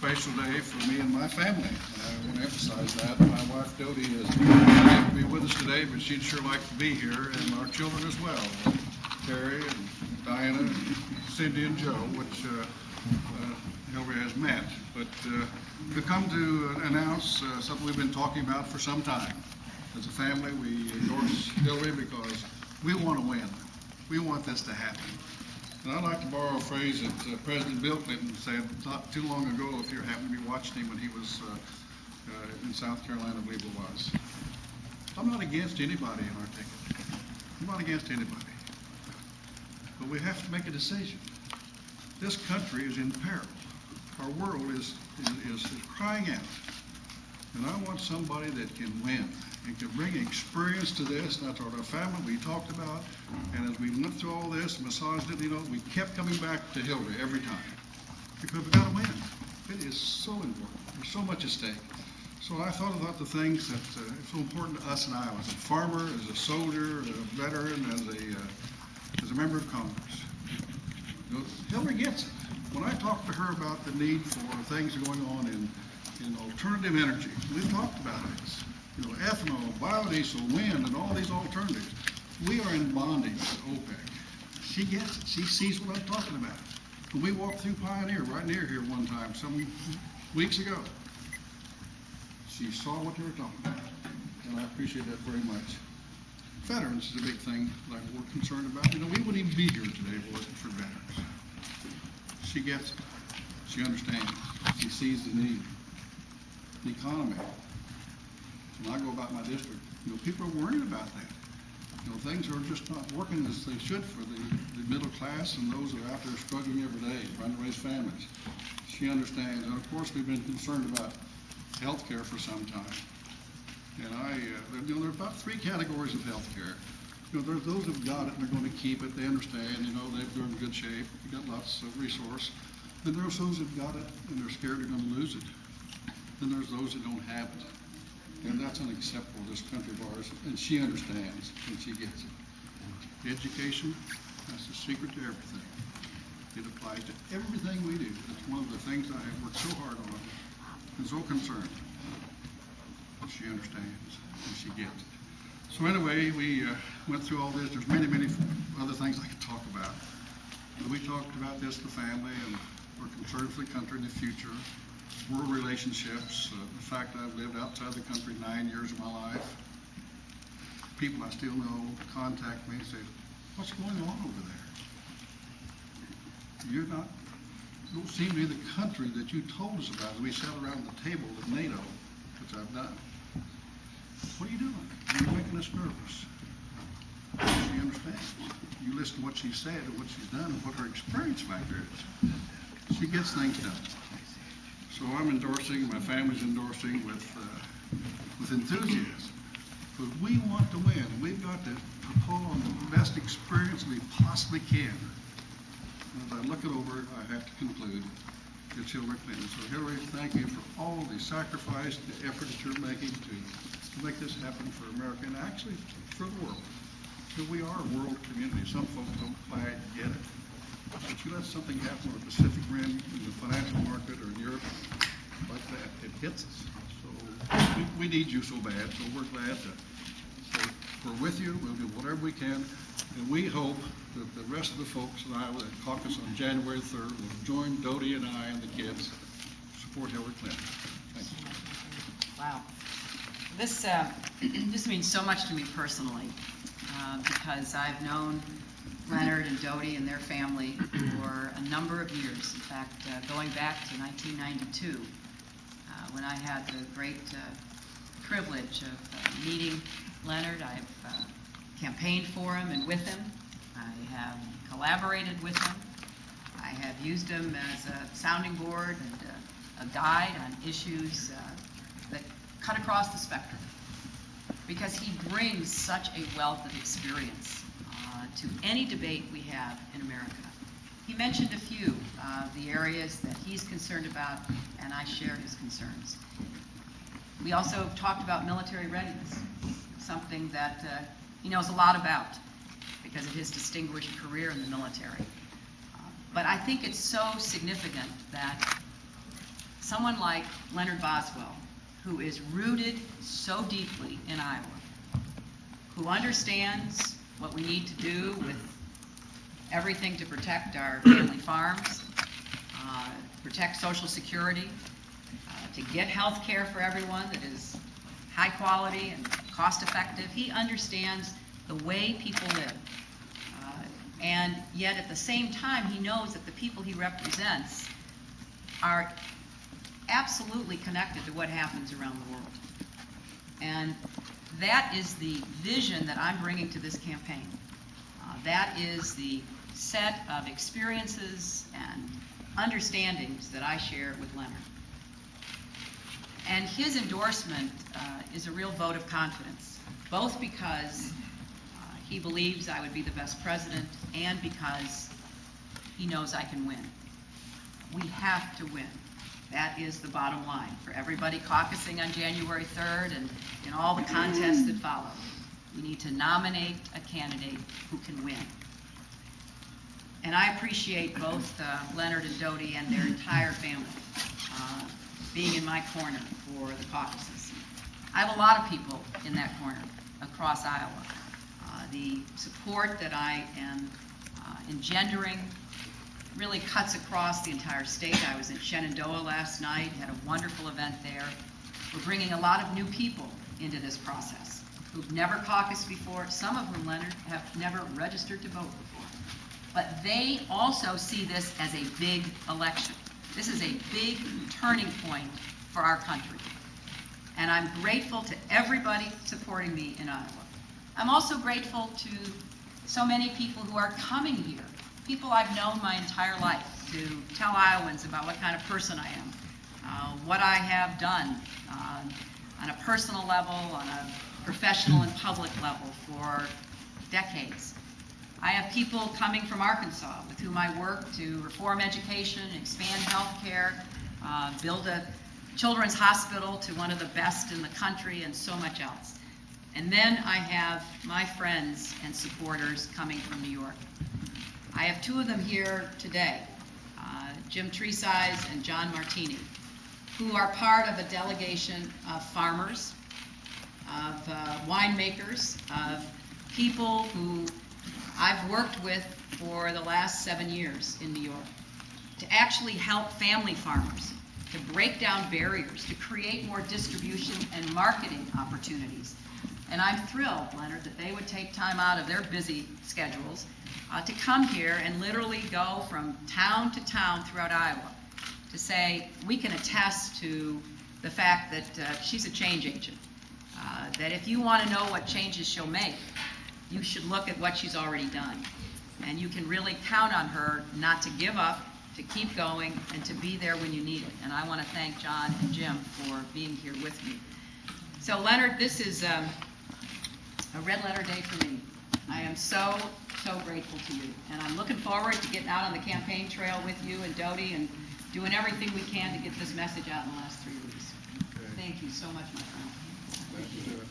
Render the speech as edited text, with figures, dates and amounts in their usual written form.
special day for me and my family. And I want to emphasize that. My wife, Dodie, is unable to be with us today, but she'd sure like to be here, and our children as well. Terry and Diana, and Cindy and Joe, which Hillary has met. But we've come to announce something we've been talking about for some time. As a family, we endorse Hillary because we want to win. We want this to happen. And I'd like to borrow a phrase that President Bill Clinton said not too long ago, if you happen to be watching him when he was in South Carolina, I believe it was. I'm not against anybody in our ticket. I'm not against anybody. But we have to make a decision. This country is in peril. Our world is crying out. And I want somebody that can win and can bring experience to this. And that's what our family we talked about. And as we went through all this, massaged it, we kept coming back to Hillary every time. Because we've got to win. It is so important. There's so much at stake. So I thought about the things that are so important to us in Iowa. As a farmer, as a soldier, as a veteran, as a member of Congress. Hillary gets it. When I talk to her about the need for things going on in alternative energy, we've talked about this. Ethanol, biodiesel, wind, and all these alternatives. We are in bondage to OPEC. She gets it. She sees what I'm talking about. When we walked through Pioneer, right near here one time, some weeks ago, she saw what they were talking about. And I appreciate that very much. Veterans is a big thing that we're concerned about. We wouldn't even be here today if it wasn't for veterans. She gets it. She understands. She sees the need. The economy. When I go about my district, people are worried about that. Things are just not working as they should for the middle class and those that are out there struggling every day, trying to raise families. She understands. And of course, we've been concerned about health care for some time. And there are about three categories of health care. There's those who've got it and they're going to keep it. They understand, they're in good shape. They've got lots of resource. Then there's those who've got it and they're scared they're going to lose it. Then there's those that don't have it. And that's unacceptable, this country of ours, and she understands, and she gets it. Education, that's the secret to everything. It applies to everything we do. It's one of the things I have worked so hard on and so concerned. She understands, and she gets it. So anyway, we went through all this. There's many, many other things I could talk about. But we talked about this, the family, and we're concerned for the country in the future. World relationships, the fact that I've lived outside the country 9 years of my life. People I still know contact me and say, what's going on over there? You don't seem to be the country that you told us about. We sat around the table at NATO, which I've done. What are you doing? You're making us nervous. She understands. You listen to what she said and what she's done and what her experience factor is. She gets things done. So I'm endorsing, my family's endorsing with enthusiasm. Because we want to win. We've got to pull on the best experience we possibly can. As I look it over, I have to conclude it's Hillary Clinton. So Hillary, thank you for all the sacrifice, the effort that you're making to make this happen for America and actually for the world. So we are a world community. Some folks don't quite get it. But you let something happen on the Pacific Rim, in the financial market, or in Europe, like that, it hits us. So we need you so bad, so we're glad to. We're with you. We'll do whatever we can. And we hope that the rest of the folks in Iowa that caucus on January 3rd will join Dodie and I and the kids support Hillary Clinton. Thank you. Wow. This means so much to me personally because I've known Leonard and Dodie and their family for a number of years. In fact, going back to 1992, when I had the great privilege of meeting Leonard. I've campaigned for him and with him. I have collaborated with him. I have used him as a sounding board and a guide on issues that cut across the spectrum, because he brings such a wealth of experience to any debate we have in America. He mentioned a few of the areas that he's concerned about, and I share his concerns. We also talked about military readiness, something that he knows a lot about because of his distinguished career in the military. But I think it's so significant that someone like Leonard Boswell, who is rooted so deeply in Iowa, who understands what we need to do with everything to protect our family farms, protect Social Security, to get health care for everyone that is high quality and cost effective. He understands the way people live. And yet at the same time, he knows that the people he represents are absolutely connected to what happens around the world. And that is the vision that I'm bringing to this campaign. That is the set of experiences and understandings that I share with Leonard. And his endorsement is a real vote of confidence, both because he believes I would be the best president and because he knows I can win. We have to win. That is the bottom line for everybody caucusing on January 3rd and in all the contests that follow. We need to nominate a candidate who can win. And I appreciate both Leonard and Dodie and their entire family being in my corner for the caucuses. I have a lot of people in that corner across Iowa. The support that I am engendering really cuts across the entire state. I was in Shenandoah last night, had a wonderful event there. We're bringing a lot of new people into this process who've never caucused before, some of whom, Leonard, have never registered to vote before. But they also see this as a big election. This is a big turning point for our country. And I'm grateful to everybody supporting me in Iowa. I'm also grateful to so many people who are coming here, people I've known my entire life, to tell Iowans about what kind of person I am, what I have done on a personal level, on a professional and public level for decades. I have people coming from Arkansas with whom I work to reform education, expand health care, build a children's hospital to one of the best in the country, and so much else. And then I have my friends and supporters coming from New York. I have two of them here today, Jim Treesize and John Martini, who are part of a delegation of farmers, of winemakers, of people who I've worked with for the last 7 years in New York to actually help family farmers, to break down barriers, to create more distribution and marketing opportunities. And I'm thrilled, Leonard, that they would take time out of their busy schedules to come here and literally go from town to town throughout Iowa to say, we can attest to the fact that she's a change agent, that if you want to know what changes she'll make, you should look at what she's already done. And you can really count on her not to give up, to keep going, and to be there when you need it. And I want to thank John and Jim for being here with me. So Leonard, this is a red letter day for me. I am so, so grateful to you. And I'm looking forward to getting out on the campaign trail with you and Dodie and doing everything we can to get this message out in the last 3 weeks. Okay. Thank you so much, my friend. Thank you.